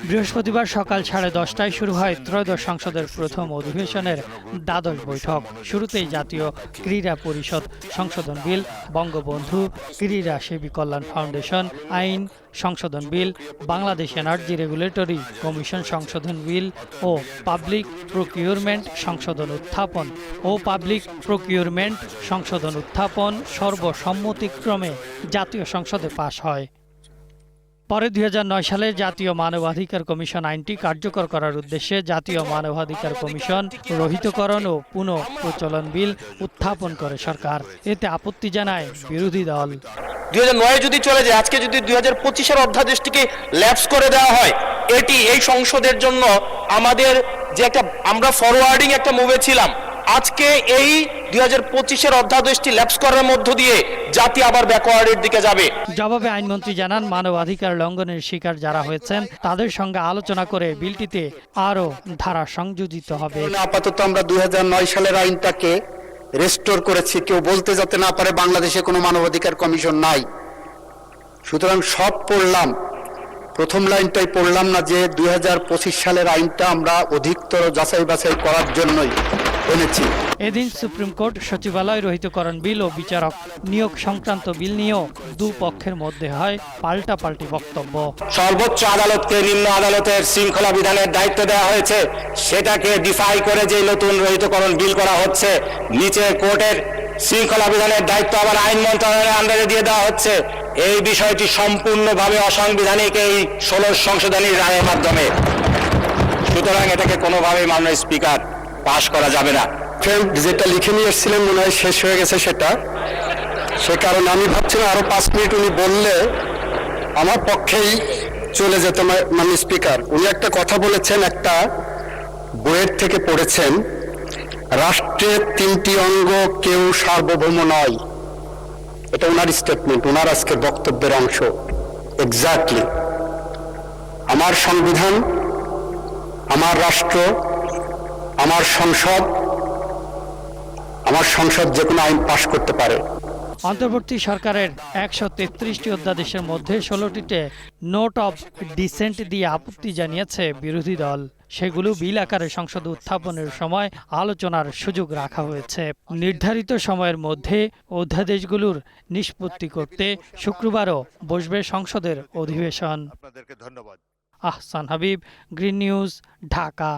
বৃহস্পতিবার সকাল 10:30টায় শুরু হয় ত্রয়োদশ সংসদের প্রথম অধিবেশনের দ্বাদশ বৈঠক। শুরুতেই জাতীয় ক্রীড়া পরিষদ সংশোধন বিল, বঙ্গবন্ধু ক্রীড়া সেবী কল্যাণ ফাউন্ডেশন আইন সংশোধন বিল, বাংলাদেশ এনার্জি রেগুলেটরি কমিশন সংশোধন বিল ও পাবলিক প্রকিউরমেন্ট সংশোধন উত্থাপন সর্বসম্মতিক্রমে জাতীয় সংসদে পাশ হয়। পরে 2009 সালে জাতীয় মানবাধিকার কমিশন আইনটি কার্যকর করার উদ্দেশ্যে জাতীয় মানবাধিকার কমিশন রহিতকরণ ও পুনঃপ্রচলন বিল উত্থাপন করে সরকার। এতে আপত্তি জানায় বিরোধী দল। 2009 যদি চলে যায়, আজকে যদি 2025-এর অধ্যাদেশটিকে ল্যাপস করে দেওয়া হয়, এটি এই সংসদের জন্য আমাদের যে আমরা ফরওয়ার্ডিং একটা মুভে ছিলাম, আজকে এই 2025-এর অধ্যাদেশটি ল্যাপস করার মধ্য দিয়ে জাতি আবার ব্যাকওয়ার্ডের দিকে যাবে। জবাবে আইনমন্ত্রী জানান, মানবাধিকার লঙ্ঘনের শিকার যারা হয়েছেন তাদের সঙ্গে আলোচনা করে বিলটিতে আরও ধারা সংযোজিত হবে। আপাতত আমরা 2009 সালের আইনটাকে রেস্টোর করেছি, কেউ বলতে যাতে না পারে বাংলাদেশে কোনো মানবাধিকার কমিশন নাই। সুতরাং সব পড়লাম, প্রথম লাইনটাই পড়লাম না যে 2025 সালের আইনটা আমরা অধিকতর যাচাই বাছাই করার জন্যই এনেছি। এদিন সুপ্রিম কোর্ট সচিবালয় রহিতকরণ বিল ও বিচারক নিয়োগ সংক্রান্ত বিল নিয়েও দুপক্ষের মধ্যে হয় পাল্টাপাল্টি বক্তব্য। সর্বোচ্চ আদালতকে নিম্ন আদালতের শৃঙ্খলা বিধানের দায়িত্ব দেওয়া হয়েছে, সেটাকে ডিফাই করে যে নতুন রহিতকরণ বিল করা হচ্ছে, নিচে কোর্টের শৃঙ্খলা বিধানের দায়িত্ব আবার আইন মন্ত্রণালয়ের আন্ডারে দিয়ে দেওয়া হচ্ছে। এই বিষয়টি সম্পূর্ণভাবে অসাংবিধানিক এই 16 সংশোধনী রায়ের মাধ্যমে। সুতরাং এটাকে কোনোভাবেই মাননীয় স্পিকার পাশ করা যাবে না। যেটা লিখে নিয়ে এসেছিলেন মনে হয় শেষ হয়ে গেছে, সেটা সে কারণে আমি ভাবছিলাম আরো 5 মিনিট উনি বললে আমার পক্ষেই চলে যেত। মাননীয় স্পিকার, উনি একটা কথা বলেছেন, একটা বইয়ের থেকে পড়েছেন, রাষ্ট্রের 3টি অঙ্গ, কেউ সার্বভৌম নয়। এটা ওনার স্টেটমেন্ট, ওনার আজকের বক্তব্যের অংশ। এক্স্যাক্টলি আমার সংবিধান, আমার রাষ্ট্র, আমার সংসদ যে কোনো আইন পাশ করতে পারে। অন্তর্বর্তী সরকারের 133টি অধ্যাদেশের মধ্যে 16টিতে নোট অব ডিসেন্ট দিয়ে আপত্তি জানিয়েছে বিরোধী দল। সেগুলো বিল আকারে সংসদে উত্থাপনের সময় আলোচনার সুযোগ রাখা হয়েছে। নির্ধারিত সময়ের মধ্যে অধ্যাদেশগুলোর নিষ্পত্তি করতে শুক্রবারও বসবে সংসদের অধিবেশন। আপনাদেরকে ধন্যবাদ। Ahsan Habib, green news, Dhaka.